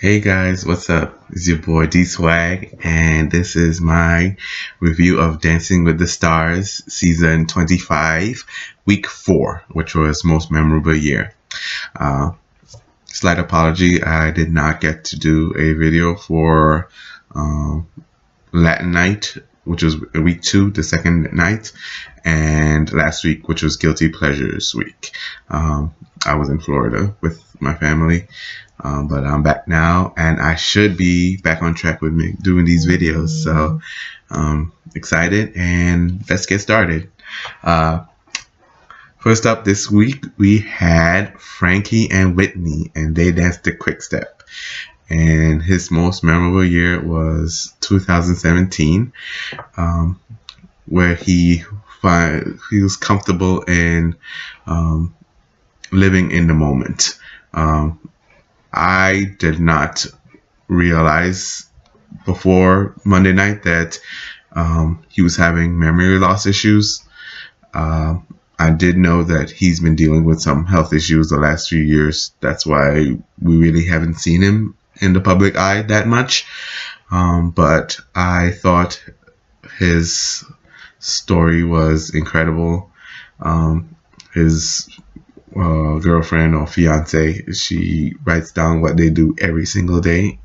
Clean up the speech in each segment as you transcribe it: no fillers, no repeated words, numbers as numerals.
Hey guys, what's up? It's your boy D Swag, and this is my review of Dancing with the Stars season 25, week 4, which was most memorable year. Uh, Slight apology, I did not get to do a video for Latin night, which was week 2, the second night, and last week, which was Guilty Pleasures week. I was in Florida with my family. But I'm back now, and I should be back on track with me doing these videos. So excited, and let's get started. First up this week, we had Frankie and Whitney, and they danced the quick step. And his most memorable year was 2017, where he was comfortable in living in the moment. I did not realize before Monday night that he was having memory loss issues. I did know that he's been dealing with some health issues the last few years. That's why we really haven't seen him in the public eye that much. But I thought his story was incredible. His girlfriend or fiance, she writes down what they do every single day,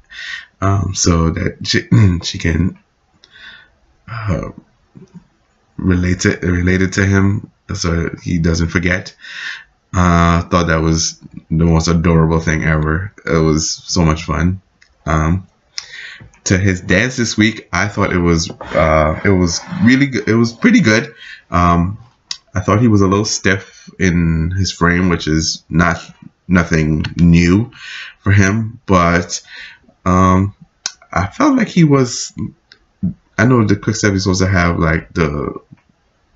so that she can relate it to him, so he doesn't forget. Thought that was the most adorable thing ever. It was so much fun. To his dance this week, I thought it was really good. It was pretty good. I thought he was a little stiff in his frame, which is nothing new for him. But I felt like he was. I know the quick step is supposed to have like the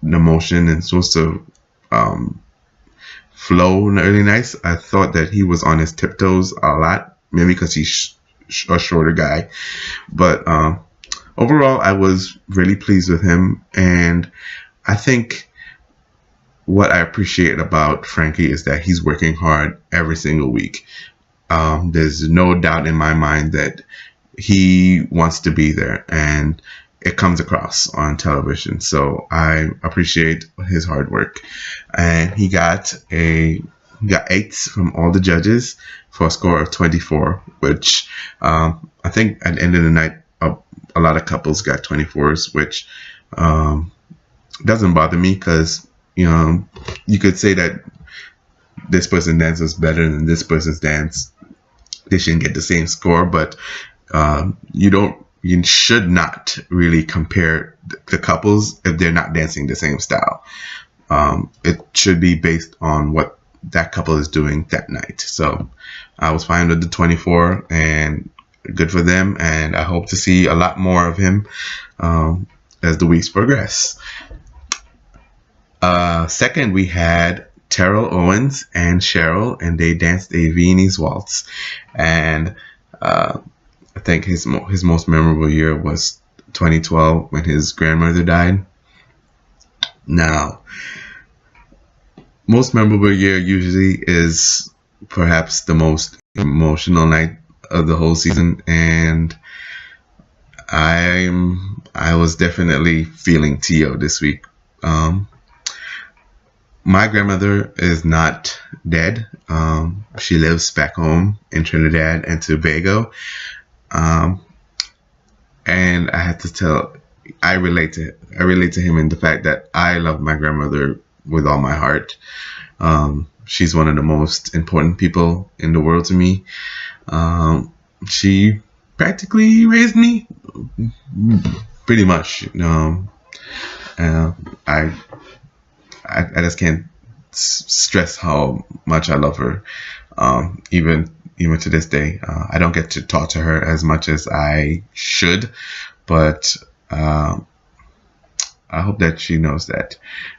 motion and supposed to flow really nice. I thought that he was on his tiptoes a lot, maybe because he's a shorter guy. But overall, I was really pleased with him, and I think what I appreciate about Frankie is that he's working hard every single week. There's no doubt in my mind that he wants to be there, and it comes across on television. So I appreciate his hard work. And he got 8s from all the judges for a score of 24, which I think at the end of the night, a lot of couples got 24s, which doesn't bother me, because you could say that this person dances better than this person's dance. They shouldn't get the same score, but you should not really compare the couples if they're not dancing the same style. It should be based on what that couple is doing that night. So I was fine with the 24, and good for them. And I hope to see a lot more of him as the weeks progress. Second, we had Terrell Owens and Cheryl, and they danced a Viennese waltz. And I think his most memorable year was 2012, when his grandmother died. Now, most memorable year usually is perhaps the most emotional night of the whole season, and I was definitely feeling Tio this week. My grandmother is not dead. She lives back home in Trinidad and Tobago. And I have to tell, I relate to him in the fact that I love my grandmother with all my heart. She's one of the most important people in the world to me. She practically raised me, pretty much. I just can't stress how much I love her. Even to this day, I don't get to talk to her as much as I should, but I hope that she knows that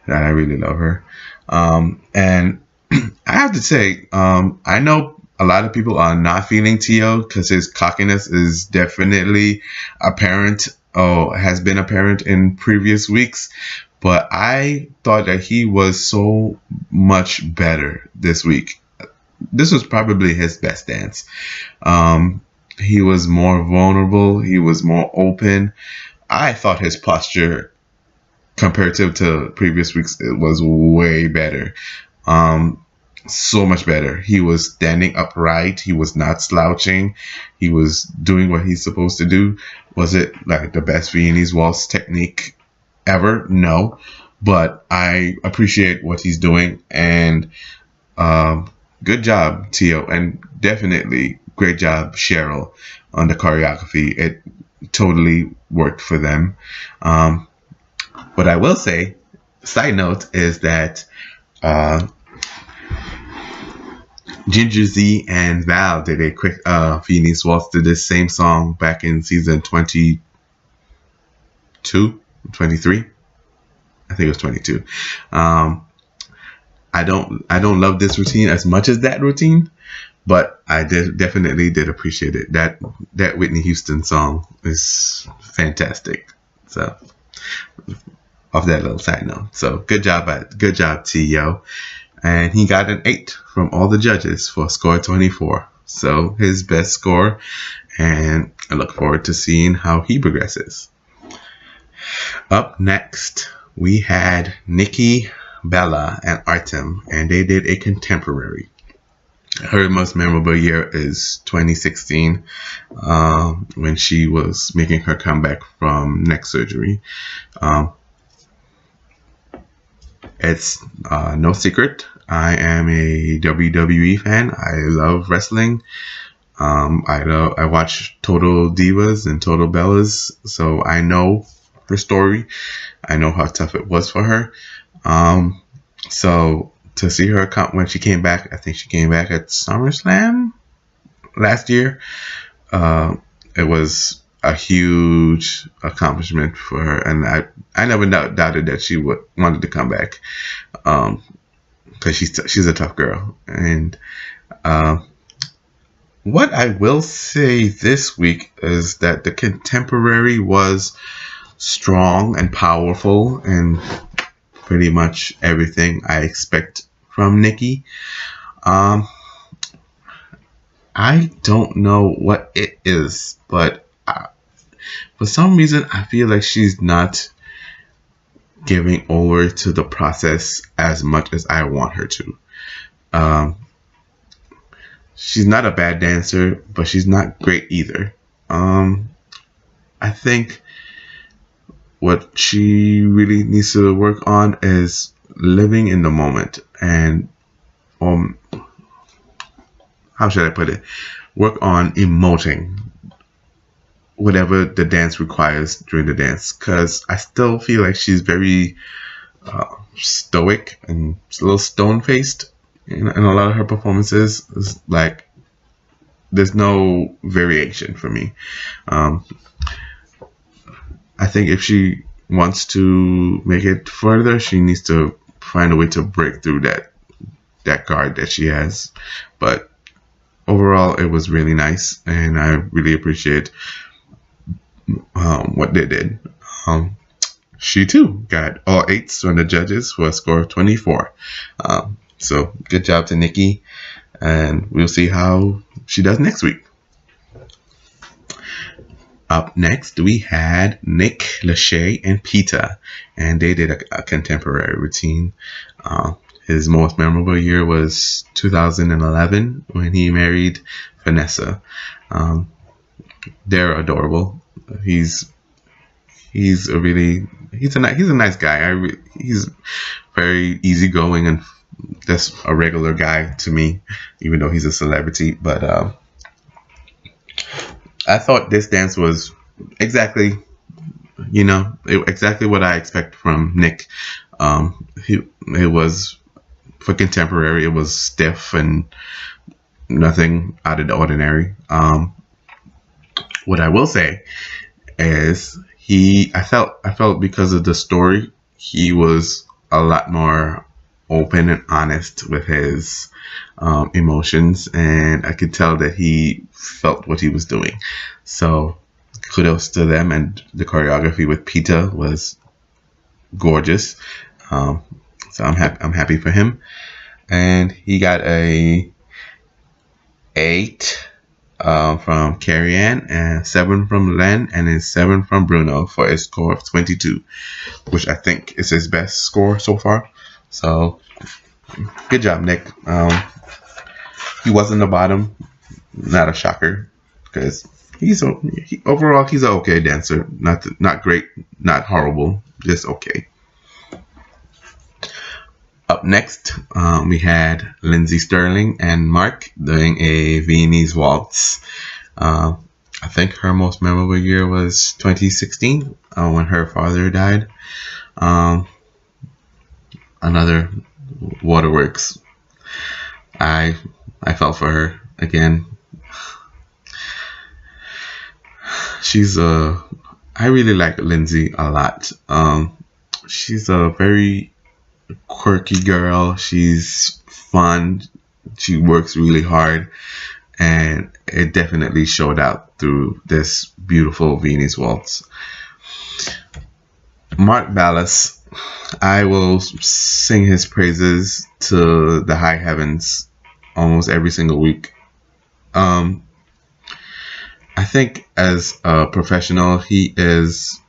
I really love her. And I have to say, I know a lot of people are not feeling Tio because his cockiness is definitely apparent, or has been apparent in previous weeks. But I thought that he was so much better this week. This was probably his best dance. He was more vulnerable. He was more open. I thought his posture, comparative to previous weeks, it was way better. So much better. He was standing upright. He was not slouching. He was doing what he's supposed to do. Was it like the best Viennese waltz technique ever? No, but I appreciate what he's doing, and good job, Tio, and definitely great job, Cheryl, on the choreography. It totally worked for them. What I will say, side note, is that Ginger Z and Val did a quick Viennese waltz to this same song back in season 22, 23. I think it was 22. I don't love this routine as much as that routine, but I definitely did appreciate it. That Whitney Houston song is fantastic. So, off that little side note. So good job, T.O. And he got an 8 from all the judges for a score 24. So his best score, and I look forward to seeing how he progresses. Up next, we had Nikki, Bella, and Artem, and they did a contemporary. Her most memorable year is 2016, when she was making her comeback from neck surgery. It's no secret, I am a WWE fan. I love wrestling. I watch Total Divas and Total Bellas, so I know her story. I know how tough it was for her. So to see her come when she came back, I think she came back at SummerSlam last year. It was a huge accomplishment for her, and I never doubted that she wanted to come back, because she's a tough girl. And what I will say this week is that the contemporary was strong and powerful, and pretty much everything I expect from Nikki. I don't know what it is, but for some reason I feel like she's not giving over to the process as much as I want her to. She's not a bad dancer, but she's not great either. I think what she really needs to work on is living in the moment, and how should I put it? Work on emoting whatever the dance requires during the dance, because I still feel like she's very stoic and a little stone-faced in a lot of her performances. It's like there's no variation for me. I think if she wants to make it further, she needs to find a way to break through that guard that she has. But overall, it was really nice, and I really appreciate what they did. She too got all 8s from the judges for a score of 24. So good job to Nikki, and we'll see how she does next week. Up next, we had Nick Lachey and Peta, and they did a contemporary routine. His most memorable year was 2011 when he married Vanessa. They're adorable. He's a nice guy. He's very easygoing and just a regular guy to me, even though he's a celebrity. But I thought this dance was exactly what I expect from Nick. It was, for contemporary, it was stiff and nothing out of the ordinary. What I will say is I felt because of the story, he was a lot more open and honest with his emotions, and I could tell that he felt what he was doing. So kudos to them, and the choreography with Peta was gorgeous. So I'm happy for him, and he got a 8 from Carrie Ann, and 7 from Len, and then 7 from Bruno for a score of 22, which I think is his best score so far. So good job, Nick. He was in the bottom, not a shocker, because overall he's an okay dancer. Not great, not horrible, just okay. Up next, we had Lindsey Sterling and Mark doing a Viennese waltz. I think her most memorable year was 2016 when her father died. Another waterworks. I fell for her again. I really like Lindsey a lot. She's a very quirky girl. She's fun. She works really hard, and it definitely showed out through this beautiful Viennese waltz. Mark Ballas, I will sing his praises to the high heavens almost every single week. I think as a professional, he is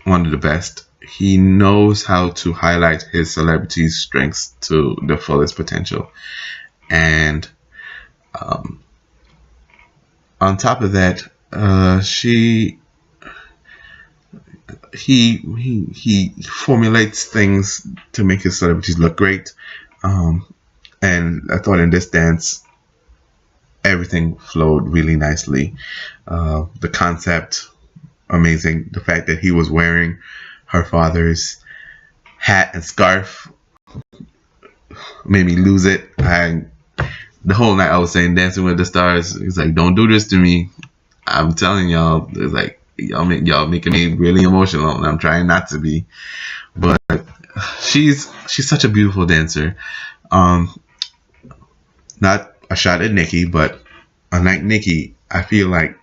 one of the best. He knows how to highlight his celebrity's strengths to the fullest potential. And on top of that, he formulates things to make his celebrities look great. And I thought in this dance, everything flowed really nicely. The concept, amazing. The fact that he was wearing her father's hat and scarf made me lose it. The whole night I was saying Dancing with the Stars. He's like, don't do this to me. I'm telling y'all, it's like y'all making me really emotional, and I'm trying not to be. But she's such a beautiful dancer. Not a shot at Nikki, but unlike Nikki, I feel like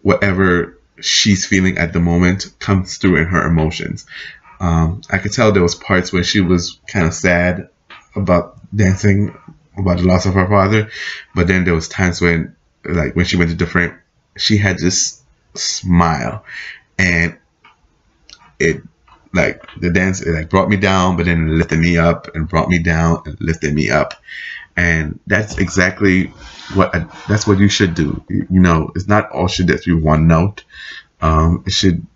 whatever she's feeling at the moment comes through in her emotions. I could tell there was parts where she was kind of sad about dancing, about the loss of her father, but then there was times when, like when she went to the frame, she had this smile, and it, like, the dance, it like brought me down, but then it lifted me up, and brought me down and lifted me up. And that's exactly that's what you should do. You know, it's not all should just be one note. There should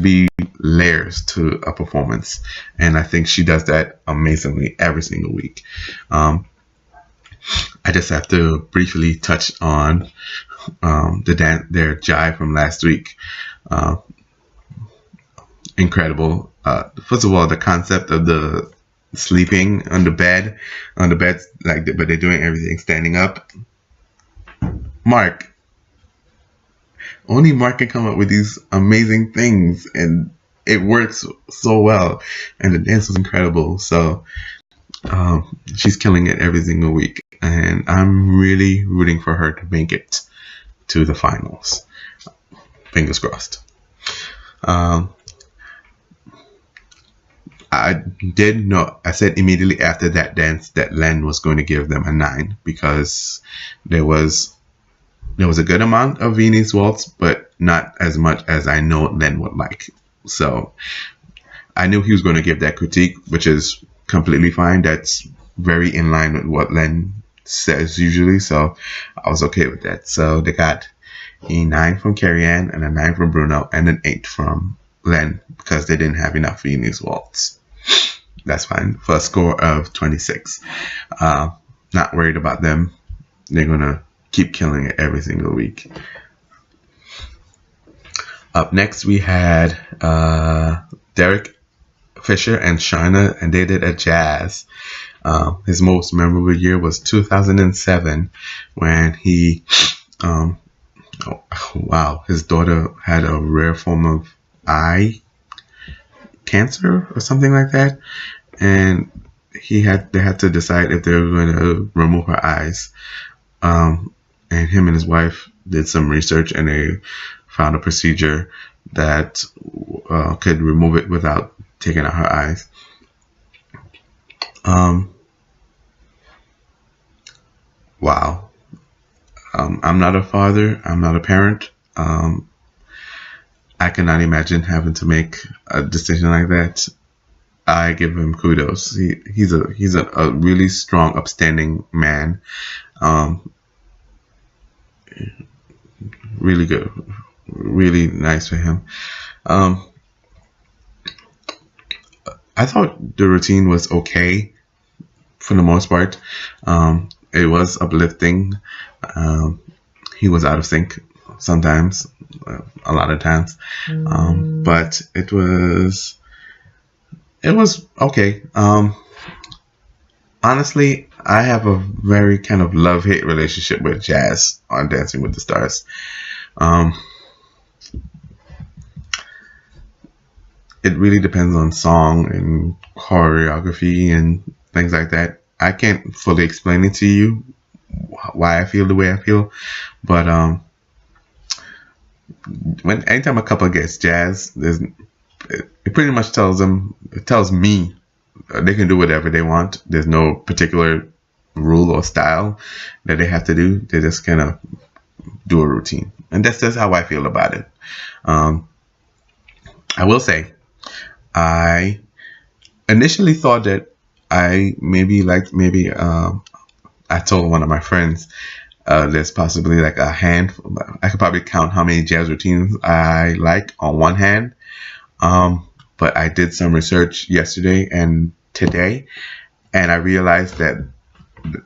be layers to a performance, and I think she does that amazingly every single week. I just have to briefly touch on their jive from last week. Incredible. First of all, the concept of the sleeping on the bed, like, but they're doing everything standing up. Only Mark can come up with these amazing things, and it works so well, and the dance was incredible. So she's killing it every single week, and I'm really rooting for her to make it to the finals. Fingers crossed. I did know, I said immediately after that dance that Len was going to give them a 9, because there was a good amount of Viennese waltz, but not as much as I know Len would like. So I knew he was going to give that critique, which is completely fine. That's very in line with what Len says usually, so I was okay with that. So they got a 9 from Carrie Ann, and a 9 from Bruno, and an 8 from Len, because they didn't have enough Viennese waltz. That's fine, for a score of 26. Not worried about them. They're gonna keep killing it every single week. Up next, we had Derek Fisher and Shauna, and they did a jazz. His most memorable year was 2007, when he, his daughter had a rare form of eye cancer or something like that, and they had to decide if they were going to remove her eyes. And him and his wife did some research, and they found a procedure that could remove it without taking out her eyes. Wow. I'm not a father. I'm not a parent. I cannot imagine having to make a decision like that. I give him kudos. He's a really strong, upstanding man. Really good, really nice for him. I thought the routine was okay for the most part. It was uplifting. He was out of sync sometimes, a lot of times, but it was okay. Honestly, I have a very kind of love-hate relationship with Jazz on Dancing with the Stars. It really depends on song and choreography and things like that. I can't fully explain it to you why I feel the way I feel, but anytime a couple gets Jazz, it pretty much tells me they can do whatever they want. There's no particular rule or style that they have to do. They just kind of do a routine, and that's just how I feel about it. I will say, I initially thought that I I told one of my friends there's possibly like a handful. I could probably count how many jazz routines I like on one hand. But I did some research yesterday and today, and I realized that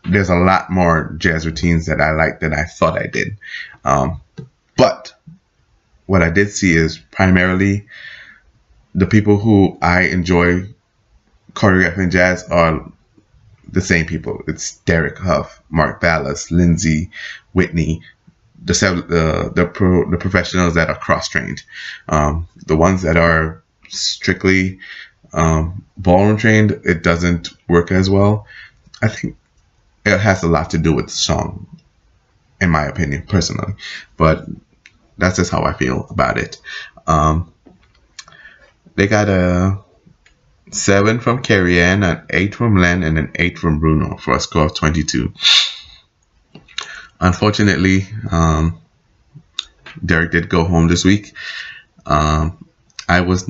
there's a lot more jazz routines that I like than I thought I did. But what I did see is primarily the people who I enjoy choreographing jazz are the same people. It's Derek Huff, Mark Ballas, Lindsay, Whitney, the professionals that are cross-trained. The ones that are strictly ballroom trained, it doesn't work as well. I think it has a lot to do with the song, in my opinion, personally. But that's just how I feel about it. They got a 7 from Carrie Ann, an 8 from Len, and an 8 from Bruno for a score of 22. Unfortunately, Derek did go home this week. I was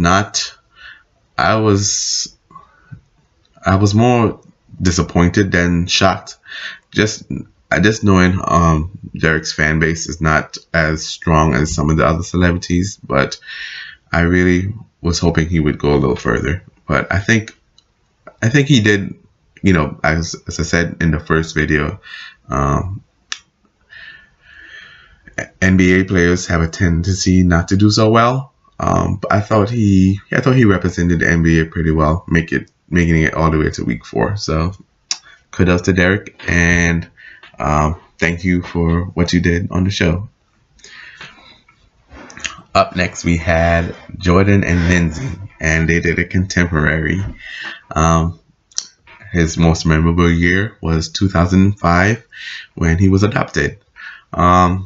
more disappointed than shocked. Just knowing Derek's fan base is not as strong as some of the other celebrities, but I really was hoping he would go a little further. But I think he did. You know, as I said in the first video, NBA players have a tendency not to do so well. But I thought he represented the NBA pretty well, making it all the way to week 4. So kudos to Derek, and thank you for what you did on the show. Up next, we had Jordan and Lindsay, and they did a contemporary. His most memorable year was 2005 when he was adopted. What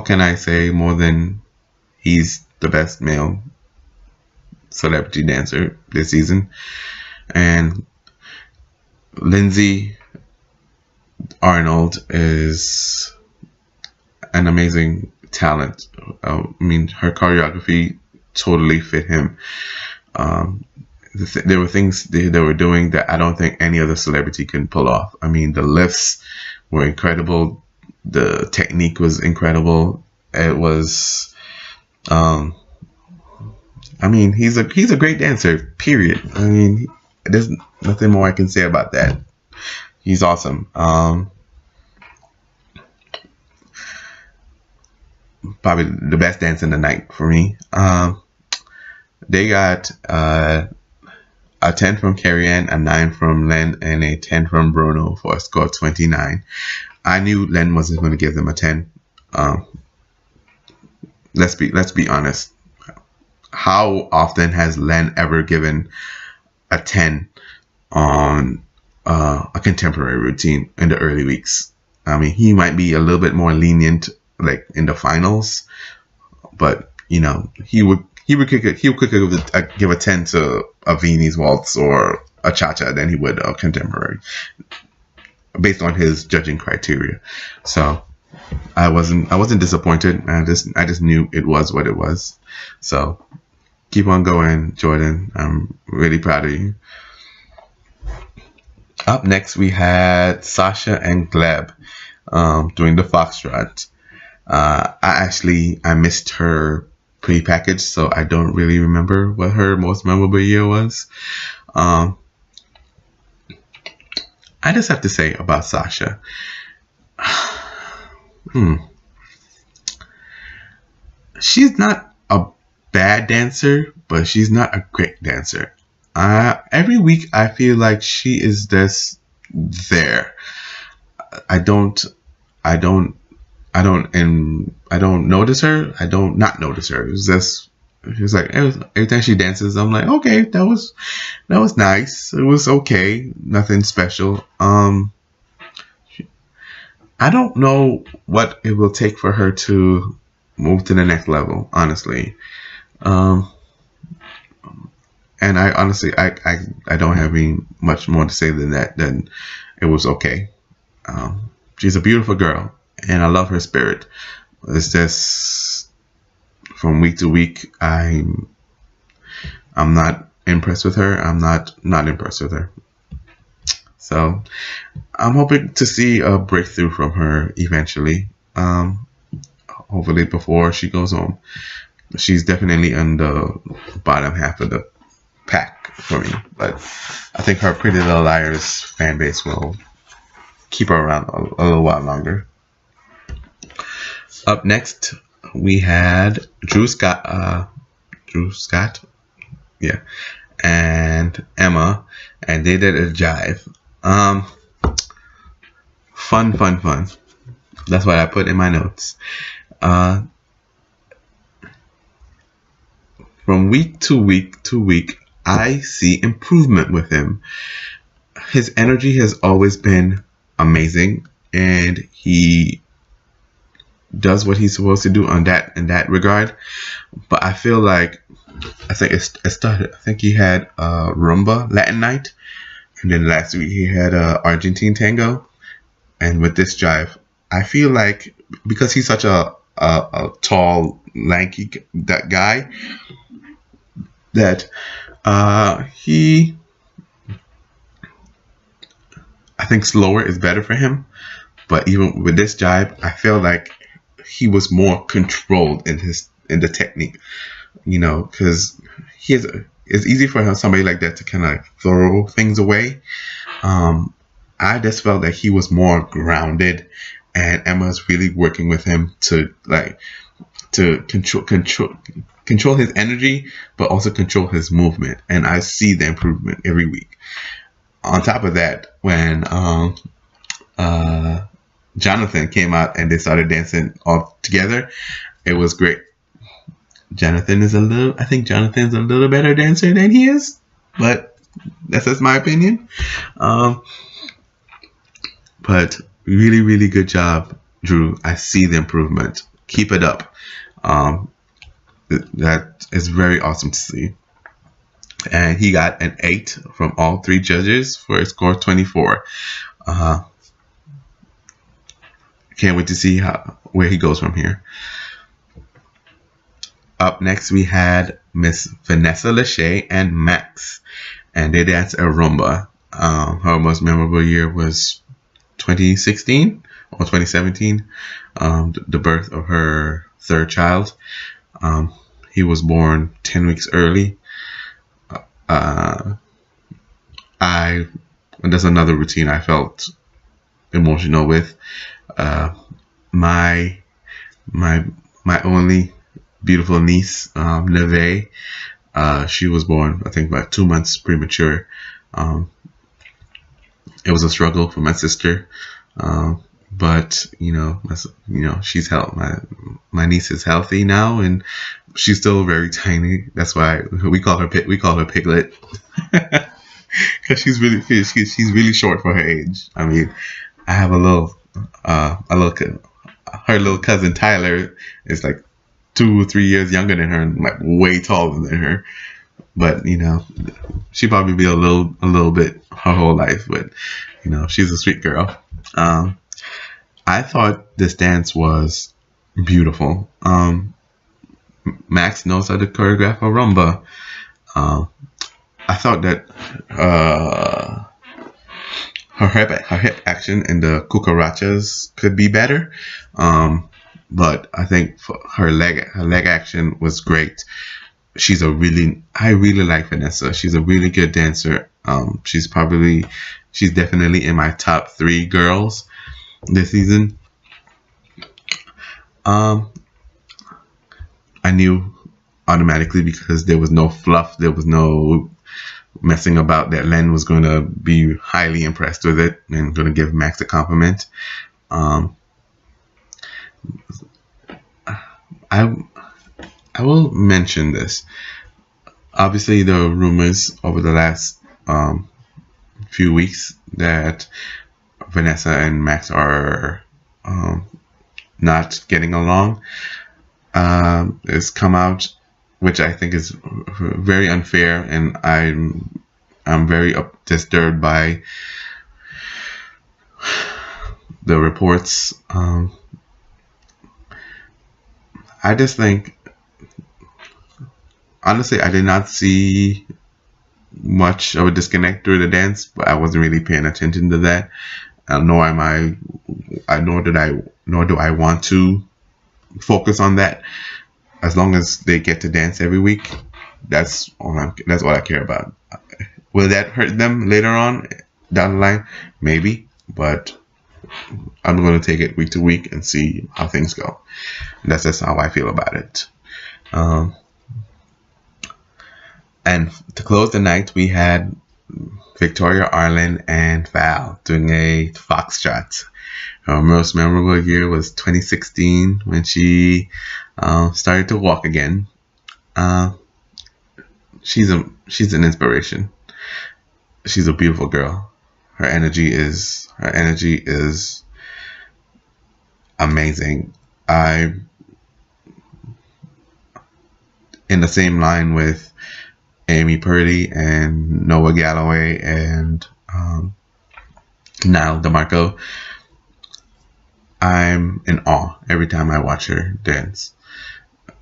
can I say more than he's the best male celebrity dancer this season? And Lindsay Arnold is an amazing talent. I mean, her choreography totally fit him. There were things they were doing that I don't think any other celebrity can pull off. I mean, the lifts were incredible. The technique was incredible. It was, I mean, he's a great dancer, period. I mean, there's nothing more I can say about that. He's awesome. Probably the best dance in the night for me. They got a 10 from Carrie Ann, a 9 from Len, and a 10 from Bruno for a score of 29. I knew Len wasn't going to give them a 10. Let's be honest. How often has Len ever given a 10 on a contemporary routine in the early weeks? I mean, he might be a little bit more lenient, like in the finals, but you know, he would quicker give a 10 to a Viennese waltz or a cha-cha than he would a contemporary. based on his judging criteria. So I wasn't disappointed. I just knew it was what it was. So keep on going, Jordan. I'm really proud of you. Up next, we had Sasha and Gleb doing the Foxtrot. I missed her pre-package, so I don't really remember what her most memorable year was. I just have to say about Sasha. She's not a bad dancer, but she's not a great dancer. Every week I feel like she is just there. I don't notice her. I don't not notice her. It's like every time she dances, I'm like, okay, that was nice. It was okay. Nothing special. I don't know what it will take for her to move to the next level, honestly. And I honestly, I don't have any much more to say than that. Then it was okay. She's a beautiful girl, and I love her spirit. It's just from week to week, I'm not impressed with her. I'm not impressed with her. So I'm hoping to see a breakthrough from her eventually. Hopefully before she goes home. She's definitely on the bottom half of the pack for me, but I think her Pretty Little Liars fan base will keep her around a little while longer. Up next, we had Drew Scott, yeah, and Emma, and they did a jive. Fun. That's what I put in my notes. From week to week, I see improvement with him. His energy has always been amazing, and he does what he's supposed to do in that regard. But I feel like I think he had rumba Latin night, and then last week he had Argentine tango, and with this jive, I feel like because he's such a tall, lanky guy, that I think slower is better for him. But even with this jive, I feel like he was more controlled in the technique, because it's easy for somebody like that to kind of throw things away. I just felt that he was more grounded, and Emma's really working with him to control his energy, but also control his movement. And I see the improvement every week. On top of that, when Jonathan came out and they started dancing all together, it was great. I think Jonathan's a little better dancer than he is, but that's just my opinion. But really, really good job, Drew. I see the improvement. Keep it up. That is very awesome to see. And he got an 8 from all 3 judges for a score of 24. Can't wait to see where he goes from here. Up next, we had Miss Vanessa Lachey and Max, and they danced a rumba. Her most memorable year was 2016 or 2017, the birth of her 3rd child. He was born 10 weeks early. There's another routine I felt emotional with. My only beautiful niece, Neve, she was born, I think, about 2 months premature. It was a struggle for my sister, but she's my niece is healthy now, and she's still very tiny. That's why we call her Piglet, because she's really short for her age. I mean, I have her little cousin Tyler is like 2 or 3 years younger than her and like way taller than her. But she'll probably be a little bit her whole life. But she's a sweet girl. Um, I thought this dance was beautiful. Max knows how to choreograph a rumba. Um, I thought that her hip action in the cucarachas could be better, but I think her leg action was great. I really like Vanessa. She's a really good dancer. She's definitely in my top 3 girls this season. I knew automatically because there was no fluff, there was no messing about, that Len was going to be highly impressed with it and going to give Max a compliment. I will mention this. Obviously, there were rumors over the last few weeks that Vanessa and Max are not getting along. It's come out, which I think is very unfair, and I'm very disturbed by the reports. I just think, honestly, I did not see much of a disconnect through the dance, but I wasn't really paying attention to that. Nor do I want to focus on that. As long as they get to dance every week, that's all I care about. Will that hurt them later on down the line? Maybe, but I'm going to take it week to week and see how things go. That's just how I feel about it. And to close the night, we had Victoria, Arlen, and Val doing a foxtrot. Her most memorable year was 2016 when she started to walk again. She's an inspiration. She's a beautiful girl. Her energy is amazing. In the same line with Amy Purdy and Noah Galloway and Niall DeMarco. I'm in awe every time I watch her dance.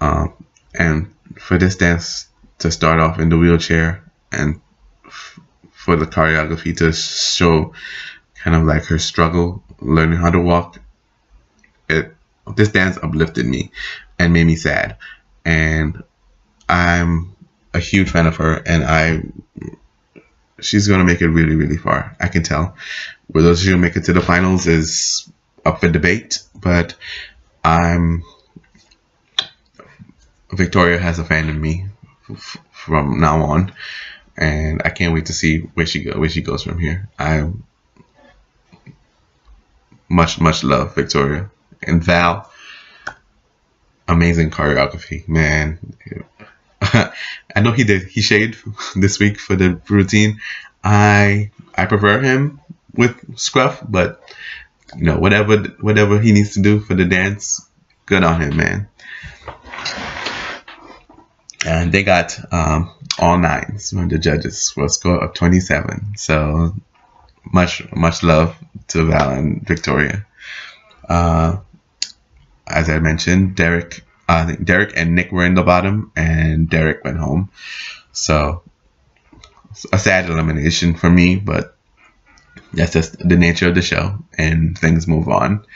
And for this dance to start off in the wheelchair and for the choreography to show kind of like her struggle learning how to walk, this dance uplifted me and made me sad. And I'm a huge fan of her, and she's gonna make it really, really far. I can tell. Whether she'll make it to the finals is up for debate, but Victoria has a fan in me from now on, and I can't wait to see where she goes from here. I much love Victoria. And Val, amazing choreography, man. I know he shaved this week for the routine. I prefer him with scruff, but you know, whatever he needs to do for the dance, good on him, man. And they got all 9s from the judges for a score of 27. So much love to Val and Victoria. As I mentioned, Derek and Nick were in the bottom, and Derek went home. So a sad elimination for me, but that's just the nature of the show, and things move on.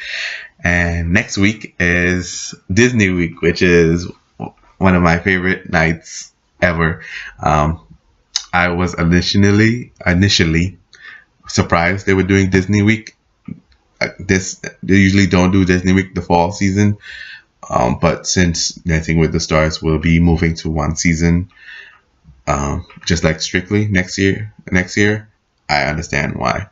And next week is Disney Week, which is one of my favorite nights ever. I was initially surprised they were doing Disney Week. They usually don't do Disney Week the fall season, but since Dancing with the Stars will be moving to one season, just like Strictly next year, I understand why.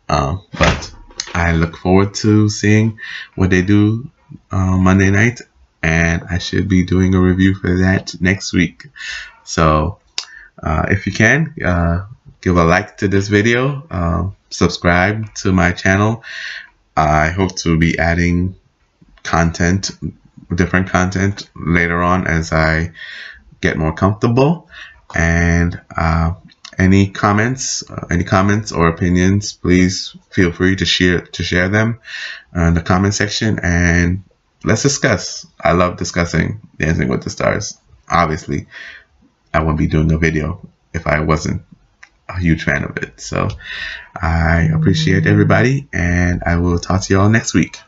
But I look forward to seeing what they do Monday night, and I should be doing a review for that next week. So if you can, give a like to this video, subscribe to my channel. I hope to be adding different content later on as I get more comfortable. And Any comments or opinions, please feel free to share them in the comment section, and let's discuss. I love discussing Dancing with the Stars. Obviously, I wouldn't be doing a video if I wasn't a huge fan of it. So I appreciate everybody, and I will talk to you all next week.